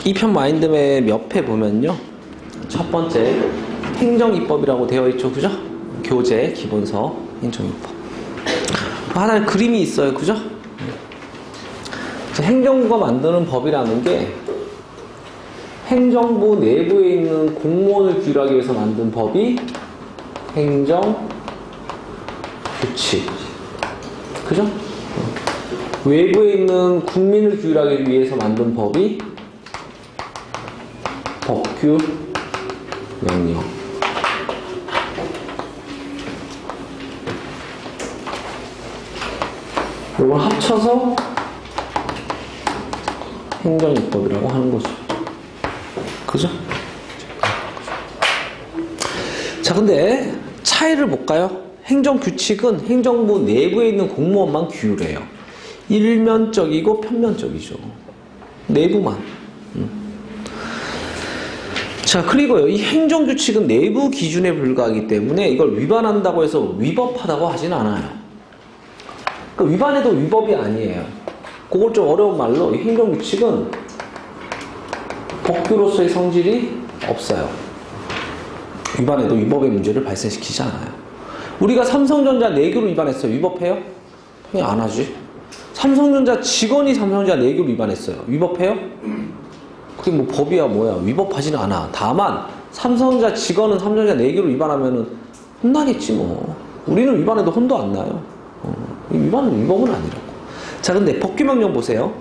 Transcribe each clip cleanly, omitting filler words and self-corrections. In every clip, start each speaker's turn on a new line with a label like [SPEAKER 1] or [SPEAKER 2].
[SPEAKER 1] 이 편 마인드맵 옆에 보면요, 첫 번째 행정입법이라고 되어 있죠, 그죠? 교재 기본서 행정입법. 하나의 그림이 있어요, 그죠? 행정부가 만드는 법이라는 게 행정부 내부에 있는 공무원을 규율하기 위해서 만든 법이 행정규칙, 그죠? 외부에 있는 국민을 규율하기 위해서 만든 법이 법규, 명령. 이걸 합쳐서 행정입법이라고 하는 거죠. 그죠? 자, 근데 차이를 볼까요? 행정규칙은 행정부 내부에 있는 공무원만 규율해요. 일면적이고 편면적이죠. 내부만. 자, 그리고요, 이 행정규칙은 내부 기준에 불과하기 때문에 이걸 위반한다고 해서 위법하다고 하진 않아요. 그러니까 위반해도 위법이 아니에요. 그걸 좀 어려운 말로, 이 행정규칙은 법규로서의 성질이 없어요. 위반해도 위법의 문제를 발생시키지 않아요. 우리가 삼성전자 내규를 위반했어요. 위법해요? 그냥 안 하지. 삼성전자 직원이 삼성전자 내규를 위반했어요. 위법해요? 그게 뭐 법이야 뭐야. 위법하지는 않아. 다만 삼성전자 직원은 삼성전자 내규를 위반하면은 혼나겠지 뭐. 우리는 위반해도 혼도 안 나요. 위반은 위법은 아니라고. 자, 근데 법규명령 보세요.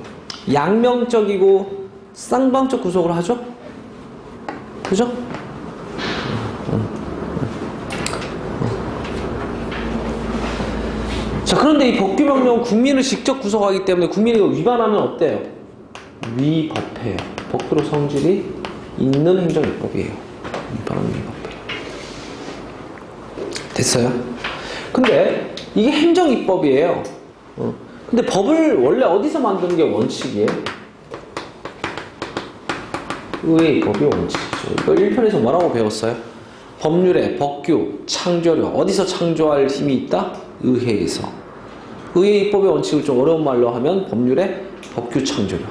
[SPEAKER 1] 양명적이고 쌍방적 구속을 하죠? 그죠? 자, 그런데 이 법규명령은 국민을 직접 구속하기 때문에 국민이 이거 위반하면 어때요? 위법해요. 법규로 성질이 있는 행정입법이에요. 위반하면 위법해요. 됐어요? 근데 이게 행정입법이에요. 근데 법을 원래 어디서 만드는 게 원칙이에요? 의회입법이 원칙이죠. 이거 1편에서 뭐라고 배웠어요? 법률에 법규, 창조력. 어디서 창조할 힘이 있다? 의회에서. 의회입법의 원칙을 좀 어려운 말로 하면 법률에 법규, 창조력.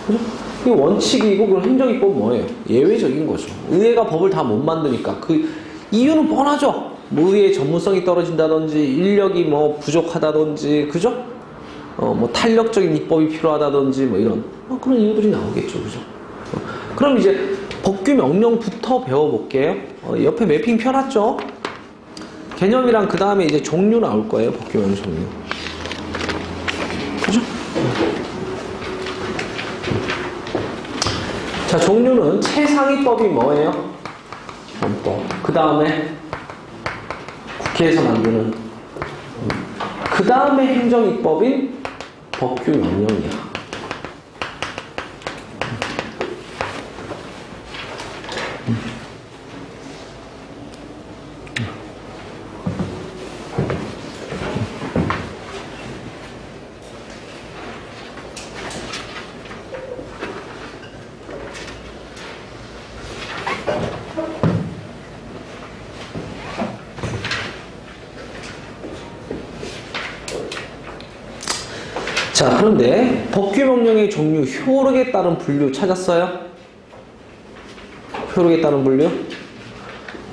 [SPEAKER 1] 그죠? 이게 원칙이고, 그럼 행정입법은 뭐예요? 예외적인 거죠. 의회가 법을 다 못 만드니까. 그 이유는 뻔하죠. 뭐 의회의 전문성이 떨어진다든지, 인력이 뭐 부족하다든지, 그죠? 뭐 탄력적인 입법이 필요하다든지, 뭐 이런. 그런 이유들이 나오겠죠. 그죠? 그럼 이제 법규 명령부터 배워볼게요. 옆에 매핑 펴놨죠? 개념이랑 그 다음에 이제 종류 나올 거예요. 법규 명령 종류. 그죠? 자, 종류는 최상위법이 뭐예요? 헌법. 그 다음에 국회에서 만드는. 그 다음에 행정입법인 법규 명령이야. 자, 그런데 법규명령의 종류, 효력에 따른 분류 찾았어요? 효력에 따른 분류?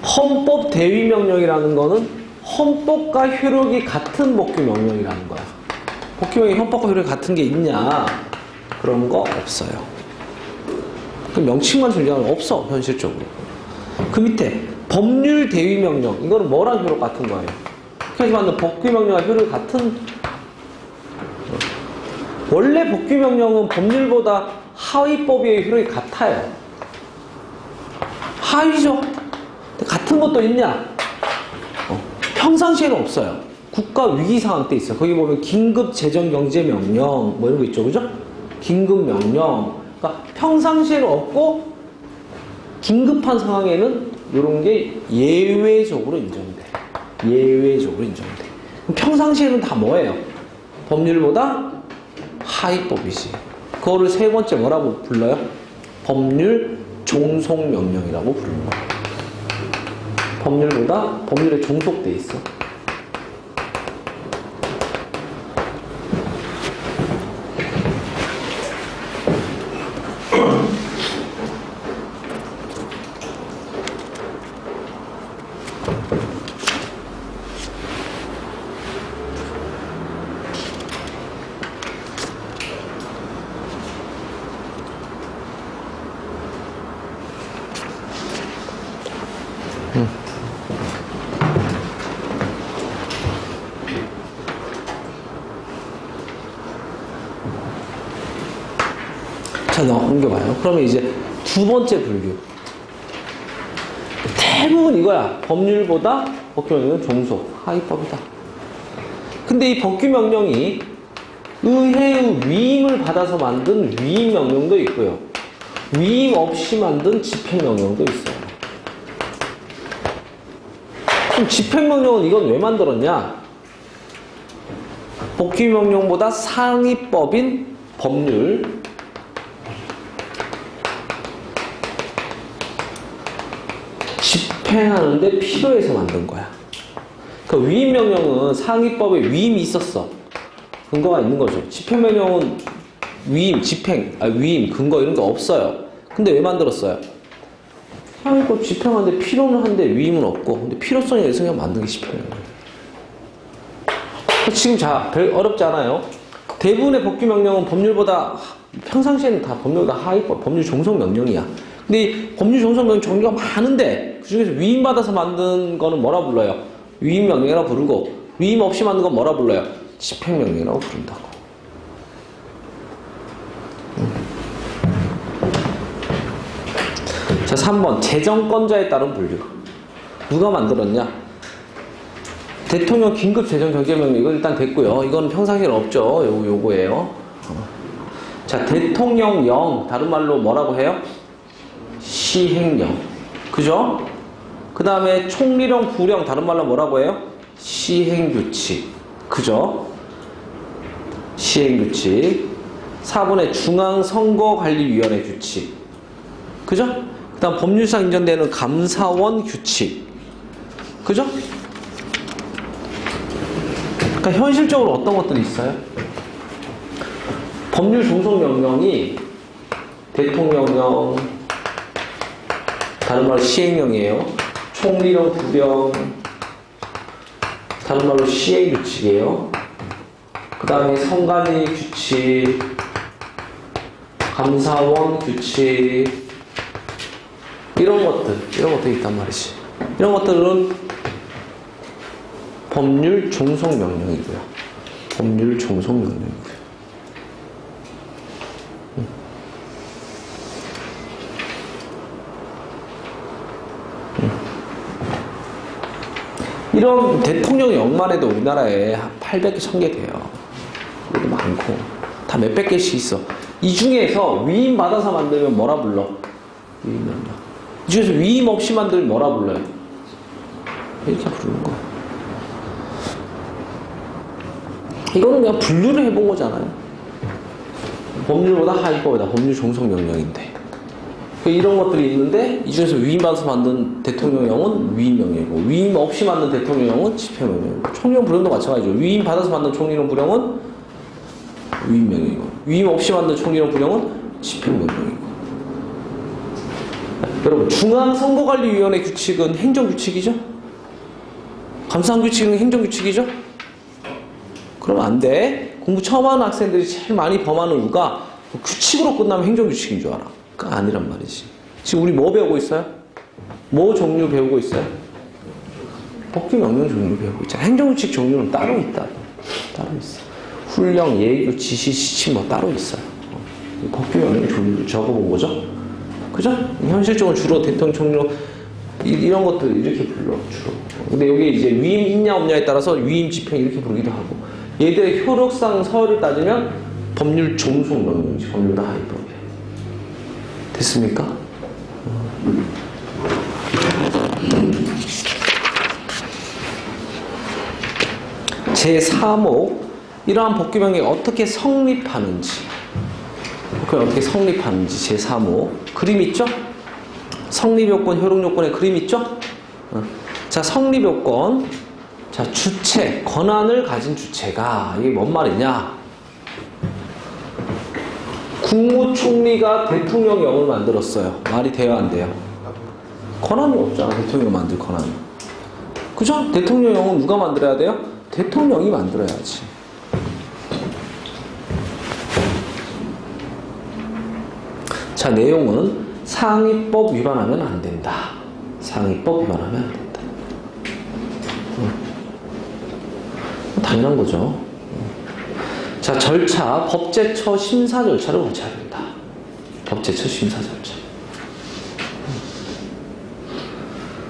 [SPEAKER 1] 헌법 대위명령이라는 거는 헌법과 효력이 같은 법규명령이라는 거야. 법규명령이 헌법과 효력이 같은 게 있냐? 그런 거 없어요. 그 명칭만 존재하면 없어, 현실적으로. 그 밑에 법률 대위명령, 이거는 뭐랑 효력 같은 거예요? 하지만 법규명령과 효력이 같은. 원래 법규명령은 법률보다 하위법의 효력이 같아요. 하위죠. 같은 것도 있냐? 평상시에는 없어요. 국가 위기 상황 때 있어요. 거기 보면 긴급 재정 경제 명령 뭐 이런 거 있죠, 그죠? 긴급 명령. 그러니까 평상시에는 없고 긴급한 상황에는 이런 게 예외적으로 인정돼. 예외적으로 인정돼. 평상시에는 다 뭐예요? 법률보다 하위법이지. 그거를 세 번째 뭐라고 불러요? 법률 종속명령이라고 부르는 거예요. 법률보다 법률에 종속돼 있어. 자, 넘겨봐요. 그러면 이제 두 번째 분류. 대부분 이거야. 법률보다 법규명령은 종속, 하위법이다. 근데 이 법규명령이 의회의 위임을 받아서 만든 위임명령도 있고요. 위임 없이 만든 집행명령도 있어요. 그럼 집행명령은 이건 왜 만들었냐? 법규명령보다 상위법인 법률, 집행하는데 필요해서 만든 거야. 그러니까 위임명령은 상위법에 위임이 있었어. 근거가 있는 거죠. 집행명령은 위임, 위임, 근거 이런 게 없어요. 근데 왜 만들었어요? 상위법 집행하는데 필요는 한데 위임은 없고, 근데 필요성이 있어서 그냥 만든 게 집행명령이에요. 지금 별 어렵지 않아요. 대부분의 법규명령은 법률보다, 평상시에는 다 법률보다 하위법, 법률 종속명령이야. 근데 이 법률 종속명령 종류가 많은데 그 중에서 위임받아서 만든 거는 뭐라 불러요? 위임명령이라고 부르고, 위임 없이 만든 건 뭐라 불러요? 집행명령이라고 부른다고. 자, 3번 재정권자에 따른 분류. 누가 만들었냐? 대통령 긴급 재정경제명령. 이건 일단 됐고요. 이건 평상시에는 없죠. 요거예요. 자, 대통령령, 다른 말로 뭐라고 해요? 시행령. 그죠? 그 다음에 총리령, 부령, 다른 말로 뭐라고 해요? 시행규칙. 그죠? 시행규칙. 4번에 중앙선거관리위원회 규칙. 그죠? 그 다음 법률상 인정되는 감사원 규칙. 그죠? 그러니까 현실적으로 어떤 것들이 있어요? 법률 종속명령이 대통령령, 다른 말로 시행령이에요. 총리령, 부령, 다른 말로 시행규칙이에요. 그 다음에 선관위 규칙, 감사원 규칙, 이런 것들이 있단 말이지. 이런 것들은 법률 종속명령이고요. 법률 종속명령이고요. 이런 대통령령만 해도 우리나라에 한 800개, 1000개 돼요. 이것도 많고. 다 몇백 개씩 있어. 이 중에서 위임 받아서 만들면 뭐라 불러? 위임명령. 이 중에서 위임 없이 만들면 뭐라 불러요? 이렇게 부르는 거야. 이거는 그냥 분류를 해본 거잖아요. 법률보다 하위법이다. 법률 종속명령인데. 이런 것들이 있는데 이 중에서 위임받아서 만든 대통령령은 위임명령이고, 위임 없이 만든 대통령령은 집행명령이고, 총리령 부령도 마찬가지죠. 위임받아서 만든 총리령 부령은 위임명령이고, 위임 없이 만든 총리령 부령은 집행명령이고. 여러분, 중앙선거관리위원회 규칙은 행정규칙이죠? 감사원규칙은 행정규칙이죠? 그러면 안 돼. 공부 처음 하는 학생들이 제일 많이 범하는 이유가 규칙으로 끝나면 행정규칙인 줄 알아. 그거 아니란 말이지. 지금 우리 뭐 배우고 있어요? 뭐 종류 배우고 있어요? 법규명령 종류 배우고 있잖아. 행정규칙 종류는 따로 있다. 따로 있어. 훈령, 예규, 지시, 시침 뭐 따로 있어요. 법규명령 종류 적어본 거죠? 그죠? 현실적으로 주로 대통령, 총리 이런 것들 이렇게 불러 주로. 근데 여기 이제 위임 있냐 없냐에 따라서 위임 집행 이렇게 부르기도 하고, 얘들의 효력상 서열을 따지면 법률 종속명령이지. 법률보다 하위법이야. 됐습니까? 제3호 이러한 법규명령이 어떻게 성립하는지, 제3호 그림 있죠? 성립요건, 효력요건의 그림 있죠? 자, 성립요건. 자, 주체, 권한을 가진 주체가, 이게 뭔 말이냐? 국무총리가 대통령령을 만들었어요. 말이 돼요, 안 돼요? 권한이 없잖아, 대통령 만들 권한이. 그죠? 대통령령은 누가 만들어야 돼요? 대통령이 만들어야지. 자, 내용은 상위법 위반하면 안 된다. 상위법 위반하면 안 된다. 당연한 거죠. 자, 절차, 법제처 심사 절차를 거쳐야 된다. 법제처 심사 절차.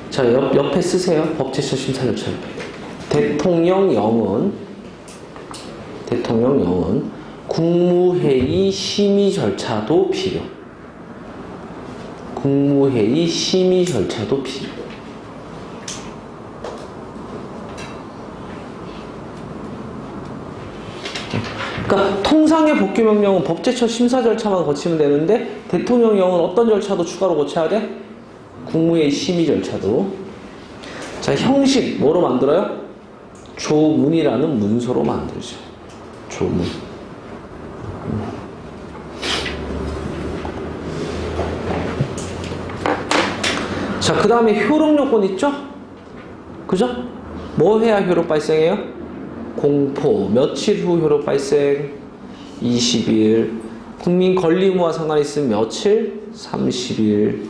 [SPEAKER 1] 자, 옆에 쓰세요. 법제처 심사 절차 옆에. 대통령령은 국무회의 심의 절차도 필요. 국무회의 심의 절차도 필요. 그러니까 통상의 복귀명령은 법제처 심사 절차만 거치면 되는데 대통령령은 어떤 절차도 추가로 거쳐야 돼? 국무회의 심의 절차도. 자, 형식 뭐로 만들어요? 조문이라는 문서로 만들죠. 조문. 자, 그 다음에 효력요건 있죠? 그죠? 뭐 해야 효력 발생해요? 공포. 며칠 후 효력 발생? 20일. 국민 권리 의무와 상관이 있으면 며칠? 30일.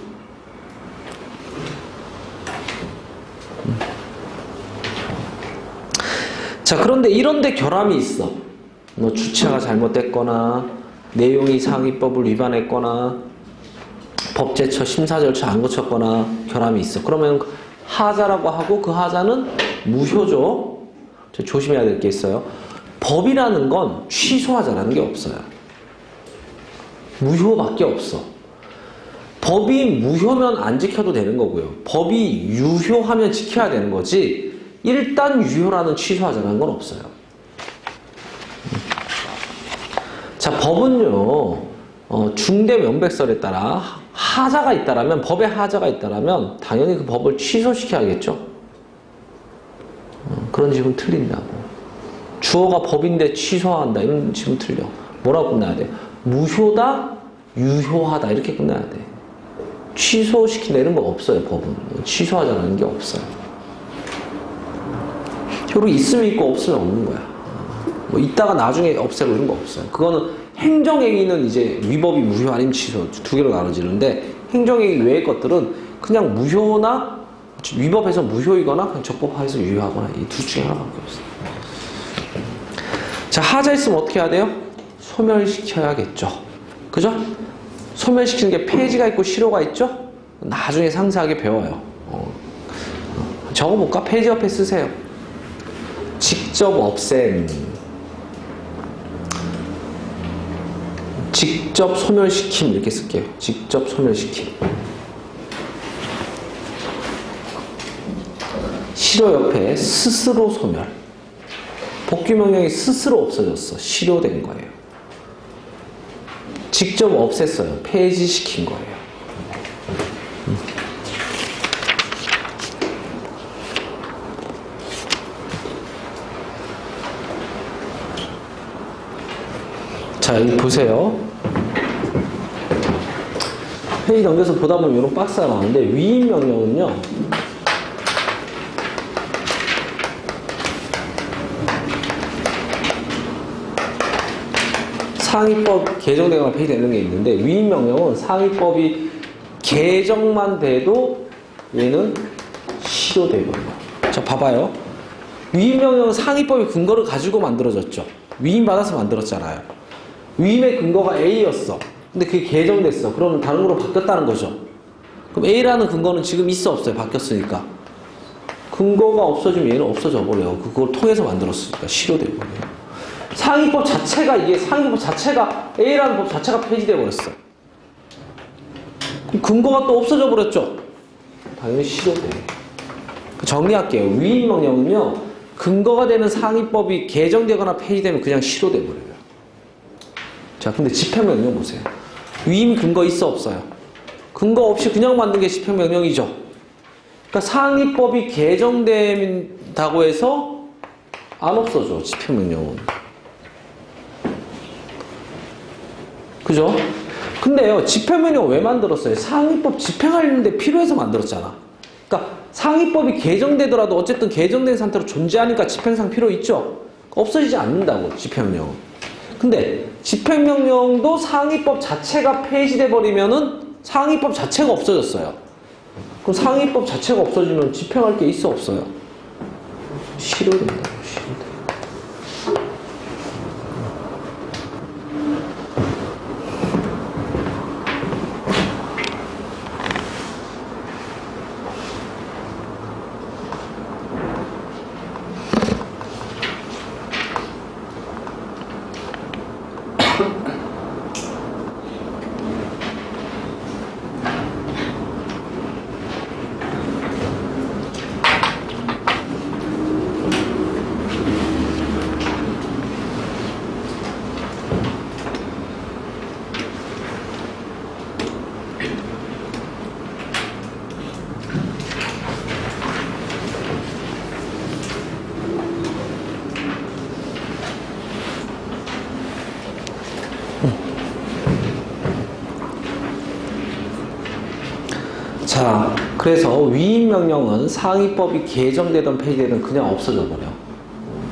[SPEAKER 1] 자, 그런데 이런데 결함이 있어. 뭐 주체가 잘못됐거나 내용이 상위법을 위반했거나 법제처 심사 절차 안 거쳤거나 결함이 있어. 그러면 하자라고 하고 그 하자는 무효죠. 조심해야 될 게 있어요. 법이라는 건 취소하자라는 게 없어요. 무효밖에 없어. 법이 무효면 안 지켜도 되는 거고요. 법이 유효하면 지켜야 되는 거지 일단 유효라는 취소하자라는 건 없어요. 자, 법은요 중대 명백설에 따라 하자가 있다라면, 법에 하자가 있다라면 당연히 그 법을 취소시켜야겠죠. 그런 질문 틀린다고. 주어가 법인데 취소한다 이런 질문 틀려. 뭐라고 끝나야 돼? 무효다, 유효하다 이렇게 끝나야 돼. 취소시키내는 거 없어요. 법은 취소하자는 게 없어요. 효력이 있으면 있고 없으면 없는 거야. 뭐 있다가 나중에 없애고 이런 거 없어요. 그거는 행정행위는 이제 위법이 무효 아니면 취소 두 개로 나눠지는데 행정행위 외의 것들은 그냥 무효나 위법해서 무효이거나 그냥 적법해서 유효하거나 이 둘 중에 하나밖에 없어요. 자, 하자 있으면 어떻게 해야 돼요? 소멸시켜야겠죠. 그죠? 소멸시키는 게 폐지가 있고 실효가 있죠? 나중에 상세하게 배워요. 적어볼까? 폐지 옆에 쓰세요. 직접 없앰. 직접 소멸시킴 이렇게 쓸게요. 직접 소멸시킴. 실효 옆에 스스로 소멸. 복귀명령이 스스로 없어졌어. 실효된 거예요. 직접 없앴어요. 폐지시킨 거예요. 자, 여기 보세요. 페이지 넘겨서 보다 보면 이런 박스가 나오는데 위임 명령은요. 상위법 개정되거나 폐지되는 게 있는데 위임 명령은 상위법이 개정만 돼도 얘는 실효되거든요. 자, 봐봐요. 위임 명령은 상위법의 근거를 가지고 만들어졌죠. 위임 받아서 만들었잖아요. 위임의 근거가 A였어. 근데 그게 개정됐어. 그러면 다른 거로 바뀌었다는 거죠. 그럼 A라는 근거는 지금 있어 없어요? 바뀌었으니까. 근거가 없어지면 얘는 없어져 버려요. 그걸 통해서 만들었으니까 실효돼 버려요. 상위법 자체가 상위법 자체가 A라는 법 자체가 폐지돼 버렸어. 그럼 근거가 또 없어져 버렸죠. 당연히 실효돼. 정리할게요. 위임 명령은요. 근거가 되는 상위법이 개정되거나 폐지되면 그냥 실효돼 버려요. 자, 근데 집행명령 보세요. 위임 근거 있어 없어요? 근거 없이 그냥 만든 게 집행명령이죠. 그러니까 상위법이 개정된다고 해서 안 없어져, 집행명령은. 그죠? 근데요, 집행명령 왜 만들었어요? 상위법 집행하려는데 필요해서 만들었잖아. 그러니까 상위법이 개정되더라도 어쨌든 개정된 상태로 존재하니까 집행상 필요 있죠? 없어지지 않는다고, 집행명령은. 근데 집행명령도 상위법 자체가 폐지돼 버리면은 상위법 자체가 없어졌어요. 그럼 상위법 자체가 없어지면 집행할 게 있어 없어요? 실효된다고. 실효돼. 그래서 위임명령은 상위법이 개정되던 폐지되던 그냥 없어져 버려.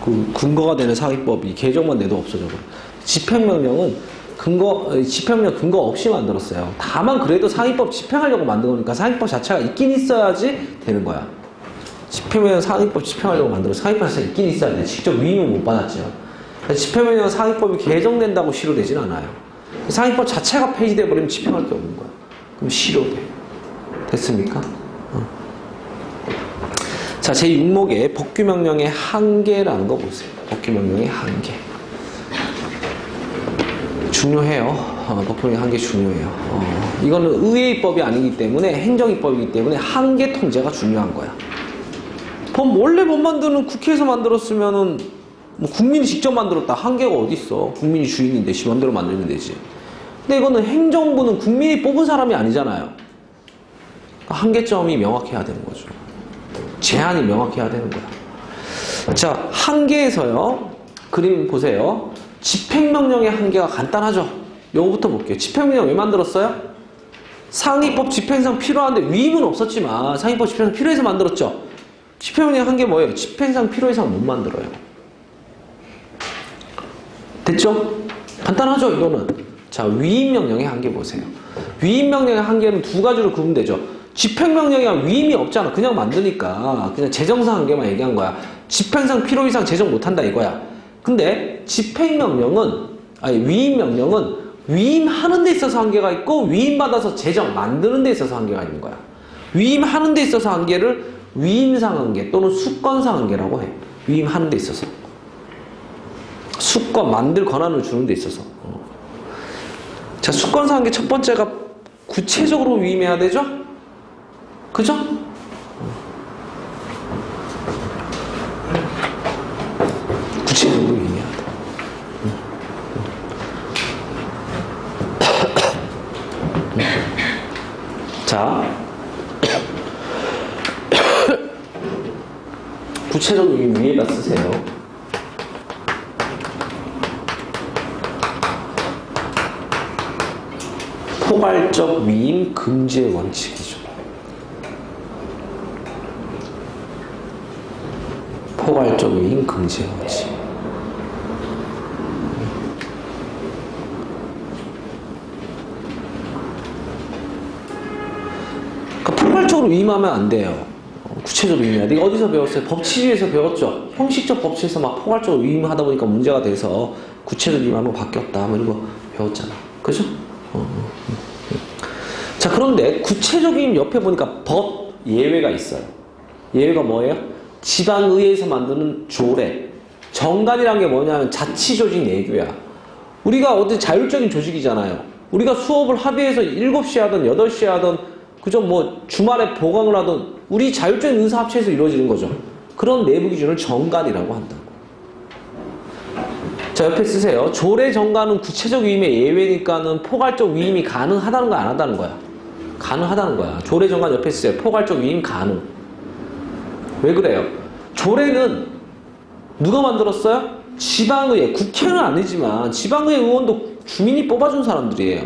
[SPEAKER 1] 그 근거가 되는 상위법이 개정만 돼도 없어져 버려. 집행명령은 집행명 근거 없이 만들었어요. 다만 그래도 상위법 집행하려고 만든 거니까 상위법 자체가 있긴 있어야지 되는 거야. 집행명령 상위법 집행하려고 만들어서 상위법 자체가 있긴 있어야 돼. 직접 위임은 못 받았죠. 집행명령 상위법이 개정된다고 실효되진 않아요. 상위법 자체가 폐지돼 버리면 집행할 게 없는 거야. 그럼 실효돼. 됐습니까? 자, 제6목에 법규명령의 한계라는 거 보세요. 법규명령의 한계. 중요해요. 법규명령의 한계 중요해요. 이거는 의회입법이 아니기 때문에 행정입법이기 때문에 한계 통제가 중요한 거야. 원래 법 만드는 국회에서 만들었으면은 뭐 국민이 직접 만들었다. 한계가 어디 있어? 국민이 주인인데 마음대로 만들면 되지. 근데 이거는 행정부는 국민이 뽑은 사람이 아니잖아요. 한계점이 명확해야 되는 거죠. 제한이 명확해야 되는 거야. 자, 한계에서요. 그림 보세요. 집행명령의 한계가 간단하죠. 요거부터 볼게요. 집행명령 왜 만들었어요? 상위법 집행상 필요한데 위임은 없었지만 상위법 집행상 필요해서 만들었죠. 집행명령 한계 뭐예요? 집행상 필요 이상 못 만들어요. 됐죠? 간단하죠, 이거는. 자, 위임명령의 한계 보세요. 위임명령의 한계는 두 가지로 구분되면 되죠. 집행명령이랑 위임이 없잖아. 그냥 만드니까. 그냥 재정상 한계만 얘기한 거야. 집행상 필요 이상 제정 못한다 이거야. 근데 위임명령은 위임하는 데 있어서 한계가 있고 위임받아서 제정, 만드는 데 있어서 한계가 있는 거야. 위임하는 데 있어서 한계를 위임상 한계 또는 수권상 한계라고 해. 위임하는 데 있어서. 수권, 만들 권한을 주는 데 있어서. 자, 수권상 한계 첫 번째가 구체적으로 위임해야 되죠? 그죠? 구체적으로 위임해야 돼. 자, 구체적 위임 위에다 쓰세요. 포괄적 위임 금지의 원칙이죠. 포괄적 위임 금지의 원칙. 그러니까 포괄적으로 위임하면 안 돼요. 구체적으로 위임해야 돼. 어디서 배웠어요? 법치주의에서 배웠죠. 형식적 법치에서 막 포괄적으로 위임하다 보니까 문제가 돼서 구체적 위임하면 바뀌었다. 뭐 이런 거 배웠잖아. 그죠? 자, 그런데 구체적 위임 옆에 보니까 법 예외가 있어요. 예외가 뭐예요? 지방의회에서 만드는 조례. 정관이라는 게 뭐냐면 자치조직 내규야. 우리가 어디 자율적인 조직이잖아요. 우리가 수업을 합의해서 7시에 하든 8시에 하든 그저 뭐 주말에 보강을 하든 우리 자율적인 의사합체에서 이루어지는 거죠. 그런 내부 기준을 정관이라고 한다고. 자, 옆에 쓰세요. 조례 정관은 구체적 위임의 예외니까는 포괄적 위임이 가능하다는 거야, 안 하다는 거야? 가능하다는 거야. 조례 정관 옆에 쓰세요. 포괄적 위임 가능. 왜 그래요? 조례는 누가 만들었어요? 지방의회. 국회는 아니지만 지방의회 의원도 주민이 뽑아준 사람들이에요.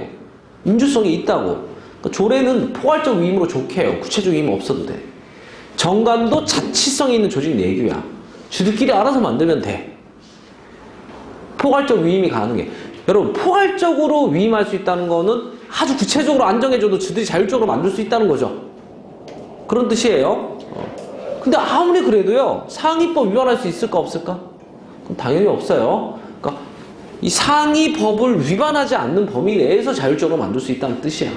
[SPEAKER 1] 민주성이 있다고. 그러니까 조례는 포괄적 위임으로 좋게 해요. 구체적 위임은 없어도 돼. 정관도 자치성이 있는 조직 내규야. 주들끼리 알아서 만들면 돼. 포괄적 위임이 가능해. 여러분, 포괄적으로 위임할 수 있다는 거는 아주 구체적으로 안정해줘도 주들이 자율적으로 만들 수 있다는 거죠. 그런 뜻이에요. 근데 아무리 그래도요, 상위법 위반할 수 있을까 없을까? 그럼 당연히 없어요. 그러니까 이 상위법을 위반하지 않는 범위 내에서 자율적으로 만들 수 있다는 뜻이야.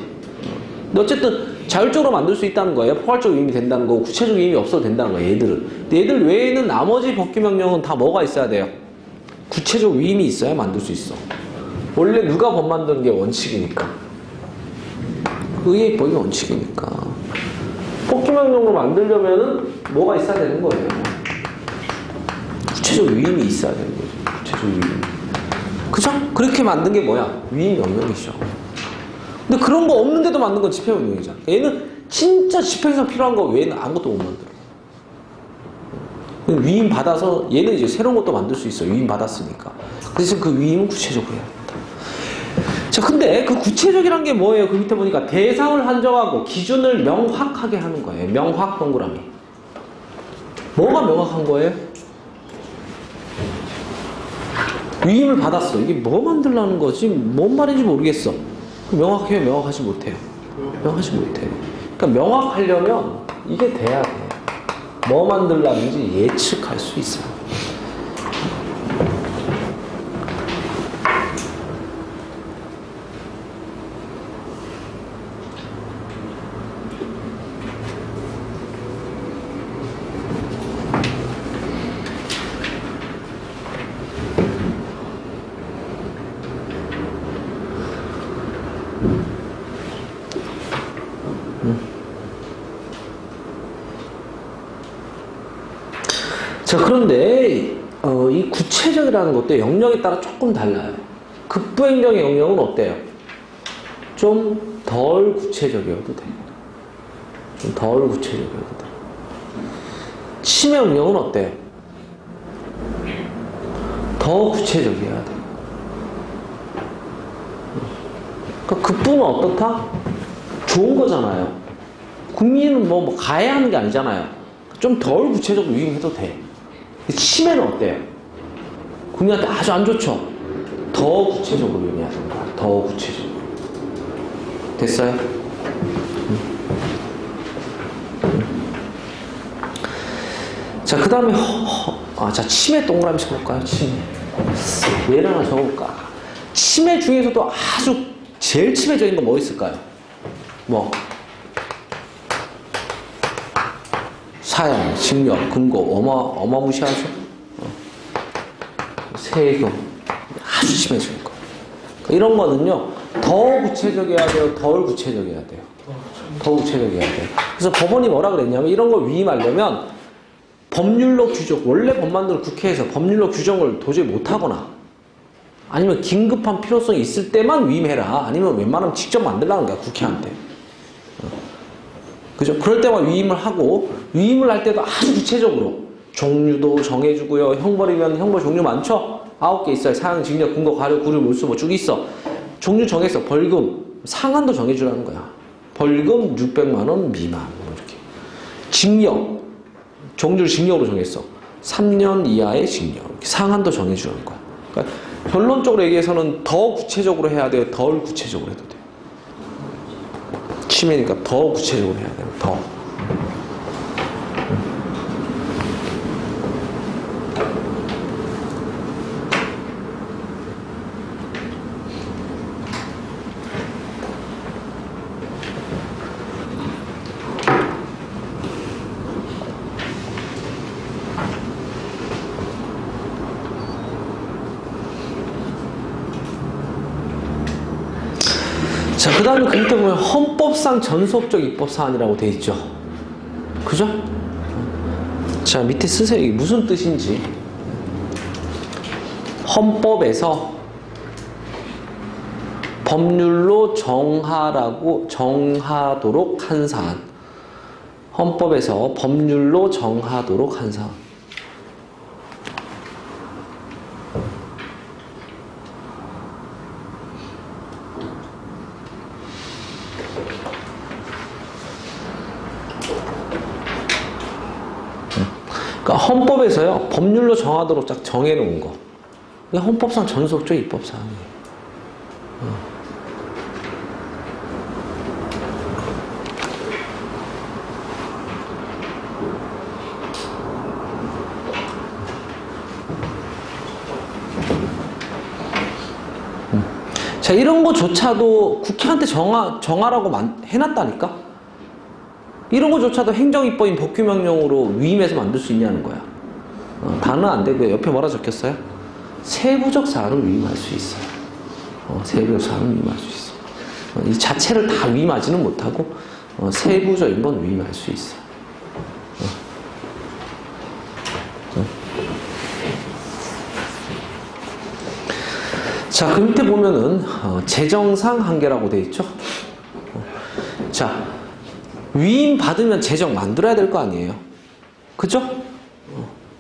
[SPEAKER 1] 근데 어쨌든 자율적으로 만들 수 있다는 거예요. 포괄적 위임이 된다는 거고 구체적 위임이 없어도 된다는 거예요. 얘들은. 근데 얘들 외에는 나머지 법규명령은 다 뭐가 있어야 돼요? 구체적 위임이 있어야 만들 수 있어. 원래 누가 법 만드는 게 원칙이니까. 의회입법이 원칙이니까. 법규명령으로 만들려면은 뭐가 있어야 되는 거예요. 구체적 위임이 있어야 되는 거죠. 구체적 위임. 그죠? 그렇게 만든 게 뭐야? 위임명령이죠. 근데 그런 거 없는데도 만든 건 집행명령이잖아. 얘는 진짜 집행상 필요한 거 외에는 아무것도 못 만들어. 위임 받아서 얘는 이제 새로운 것도 만들 수 있어. 위임 받았으니까. 그래서 그 위임은 구체적으로 해야 된다. 자, 근데 그 구체적이란 게 뭐예요? 그 밑에 보니까 대상을 한정하고 기준을 명확하게 하는 거예요. 명확 동그라미. 뭐가 명확한 거예요? 위임을 받았어. 이게 뭐 만들라는 거지? 뭔 말인지 모르겠어. 명확해요? 명확하지 못해요? 명확하지 못해요. 그러니까 명확하려면 이게 돼야 돼. 뭐 만들라는지 예측할 수 있어요. 자, 그런데 이 구체적이라는 것도 영역에 따라 조금 달라요. 급부행정의 영역은 어때요? 좀 덜 구체적이어도 돼요. 좀 덜 구체적이어도 돼요. 침해 응용은 어때요? 더 구체적이어야 돼요. 그러니까 급부는 어떻다? 좋은 거잖아요. 국민은 뭐 가야 하는 게 아니잖아요. 좀 덜 구체적으로 위임해도 돼. 침해는 어때요? 국민한테 아주 안 좋죠? 더 구체적으로 위임해야 되는 거야. 더 구체적으로. 됐어요? 자, 그 다음에 자, 침해 동그라미 쳐볼까요? 침해. 예를 하나 적어볼까? 침해 중에서도 아주 제일 침해적인 건 뭐 있을까요? 뭐? 사형, 징역, 금고, 어마무시하죠? 세금, 아주 심해지는 거. 이런 거는요, 더 구체적이어야 돼요, 덜 구체적이어야 돼요. 더 구체적이어야 돼요. 그래서 법원이 뭐라 그랬냐면, 이런 걸 위임하려면, 법률로 규정, 원래 법 만드는 국회에서 법률로 규정을 도저히 못하거나, 아니면 긴급한 필요성이 있을 때만 위임해라. 아니면 웬만하면 직접 만들라는 거야, 국회한테. 그죠? 그럴 때만 위임을 하고, 위임을 할 때도 아주 구체적으로 종류도 정해주고요. 형벌이면 형벌 종류 많죠? 9개 있어요. 사형, 징역, 금고, 과료, 구류, 몰수 뭐 쭉 있어. 종류 정했어. 벌금, 상한도 정해주라는 거야. 벌금 600만 원 미만 뭐 이렇게. 징역, 종류를 징역으로 정했어. 3년 이하의 징역. 이렇게 상한도 정해주라는 거야. 그러니까 결론적으로 얘기해서는 더 구체적으로 해야 돼요. 덜 구체적으로 해도 돼요. 침해니까 더 구체적으로 해야 돼요. 더. 자, 그 다음에 그 밑에 보면 헌법상 전속적 입법사안이라고 돼 있죠. 그죠? 자, 밑에 쓰세요. 이게 무슨 뜻인지. 헌법에서 법률로 정하도록 한 사안. 헌법에서 법률로 정하도록 한 사안. 그러니까 헌법에서요, 법률로 정하도록 딱 정해놓은 거. 이게 헌법상 전속적 입법사항이에요. 자, 이런 거조차도 국회한테 정하라고 해놨다니까? 이런 거조차도 행정입법인 법규명령으로 위임해서 만들 수 있냐는 거야. 다는 안 되고요. 옆에 뭐라 적혔어요? 세부적 사안을 위임할 수 있어요. 세부적 사안을 위임할 수 있어. 이 자체를 다 위임하지는 못하고 세부적인 건 위임할 수 있어요. 자, 그 밑에 보면은 재정상 한계라고 돼 있죠. 자, 위임 받으면 재정 만들어야 될 거 아니에요. 그죠?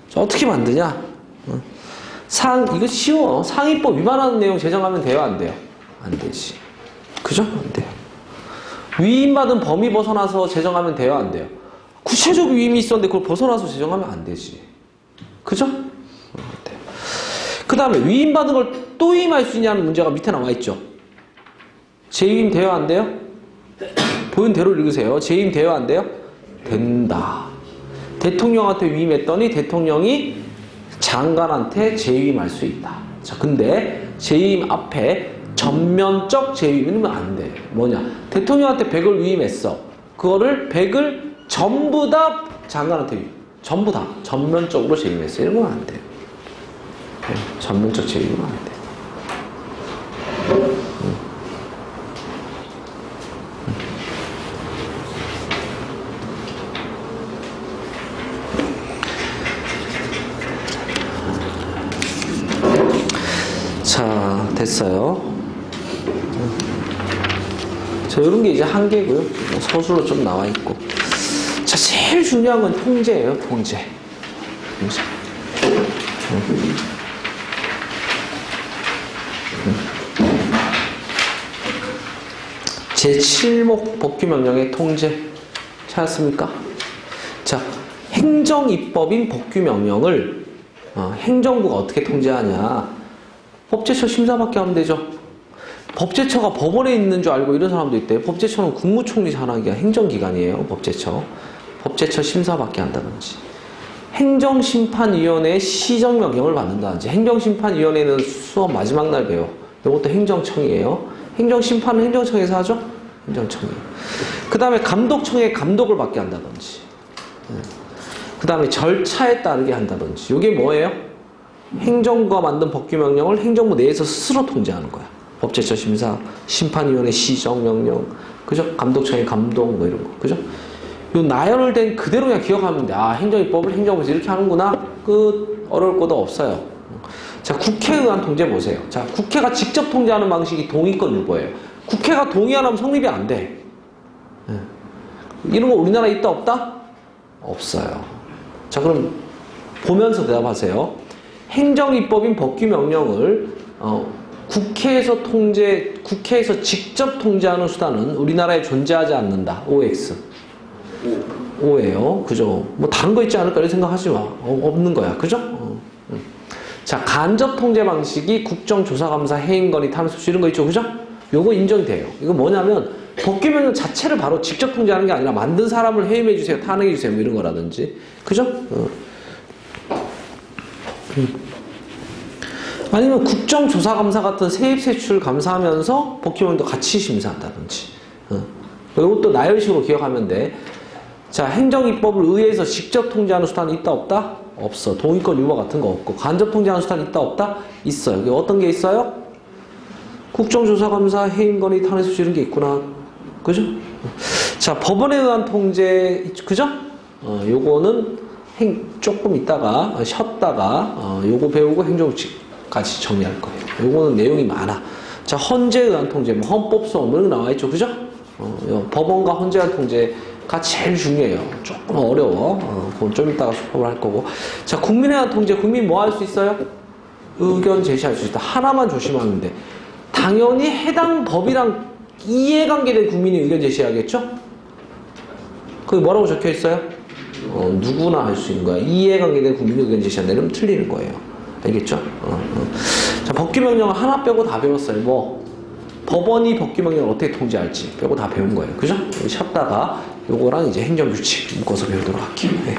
[SPEAKER 1] 자, 어떻게 만드냐? 이거 쉬워. 상위법 위반하는 내용 제정하면 돼요, 안 돼요? 안 되지. 그죠? 안 돼요. 위임받은 범위 벗어나서 제정하면 돼요? 안 돼요? 구체적 위임이 있었는데 그걸 벗어나서 제정하면 안 되지. 그죠? 안 돼요. 그 다음에 위임받은 걸 또 위임할 수 있냐는 문제가 밑에 나와 있죠. 재위임 돼요? 안 돼요? 보인 대로 읽으세요. 재위임 돼요? 안 돼요? 된다. 대통령한테 위임했더니 대통령이 장관한테 재위임할 수 있다. 자, 근데 재위임 앞에 전면적 재위임은 안 돼. 뭐냐? 대통령한테 100을 위임했어. 그거를 100을 전부 다 장관한테 위임. 전부 다 전면적으로 재임했어. 이런 건 안 돼요. 네, 전면적 재임은 안 돼요. 자, 됐어요. 자, 이런 게 이제 한계고요. 서술로 좀 나와 있고. 자, 제일 중요한 건 통제예요. 통제. 제7목 법규명령의 통제 찾았습니까? 자, 행정입법인 법규명령을 행정부가 어떻게 통제하냐? 법제처 심사밖에 하면 되죠. 법제처가 법원에 있는 줄 알고 이런 사람도 있대요. 법제처는 국무총리 산하기가 행정기관이에요. 법제처 심사밖에 한다든지, 행정심판위원회의 시정명령을 받는다든지. 행정심판위원회는 수업 마지막 날 배워. 이것도 행정청이에요. 행정심판은 행정청에서 하죠? 행정청이에요. 그 다음에 감독청의 감독을 받게 한다든지, 그 다음에 절차에 따르게 한다든지. 이게 뭐예요? 행정부가 만든 법규명령을 행정부 내에서 스스로 통제하는 거야. 법제처 심사, 심판위원회 시정명령, 그죠? 감독청의 감독, 뭐 이런 거, 그죠? 요 나열을 된 그대로 그냥 기억하면 돼. 아, 행정입법을 행정부에서 이렇게 하는구나. 끝. 어려울 것도 없어요. 자, 국회에 의한 통제 보세요. 자, 국회가 직접 통제하는 방식이 동의권 유보예요. 국회가 동의 안 하면 성립이 안 돼. 이런 거 우리나라에 있다 없다? 없어요. 자, 그럼 보면서 대답하세요. 행정입법인 법규명령을 국회에서 직접 통제하는 수단은 우리나라에 존재하지 않는다. OX. O예요. 그죠? 뭐 다른 거 있지 않을까 이런 생각하지 마. 없는 거야. 그죠? 자, 간접 통제 방식이 국정조사감사, 해임건의, 탐수수 이런 거 있죠. 그죠? 요거 인정이 돼요. 이거 뭐냐면 법규명령 자체를 바로 직접 통제하는 게 아니라 만든 사람을 해임해 주세요, 탄핵해 주세요, 뭐 이런 거라든지. 그죠? 아니면 국정조사감사 같은 세입세출 감사하면서 법규명령도 같이 심사한다든지. 이것도 나열식으로 기억하면 돼. 자, 행정입법을 의회에서 직접 통제하는 수단이 있다 없다? 없어. 동의권 유보 같은 거 없고. 간접 통제하는 수단이 있다 없다? 있어요. 여기 어떤 게 있어요? 국정조사감사, 해임건의, 탄핵소추 이런 게 있구나. 그죠? 자, 법원에 의한 통제, 그죠? 요거는 조금 있다가 쉬었다가 요거 배우고 행정규칙 같이 정리할 거예요. 요거는 내용이 많아. 자, 헌재에 의한 통제, 뭐 헌법소원 뭐 이런 거 나와 있죠. 그죠? 법원과 헌재에 의한 통제가 제일 중요해요. 조금 어려워. 그건 좀 이따가 수업을 할 거고. 자, 국민에 의한 통제, 국민 뭐 할 수 있어요? 의견 제시할 수 있다. 하나만 조심하면 돼. 당연히 해당 법이랑 이해관계된 국민이 의견 제시해야겠죠? 그게 뭐라고 적혀 있어요? 누구나 할 수 있는 거야. 이해관계된 국민이 의견 제시한다. 이러면 틀리는 거예요. 알겠죠? 자, 법규명령을 하나 빼고 다 배웠어요. 뭐 법원이 법규명령을 어떻게 통제할지 빼고 다 배운 거예요. 그죠? 쉬었다가 요거랑 이제 행정규칙 묶어서 배우도록 할게요. 네.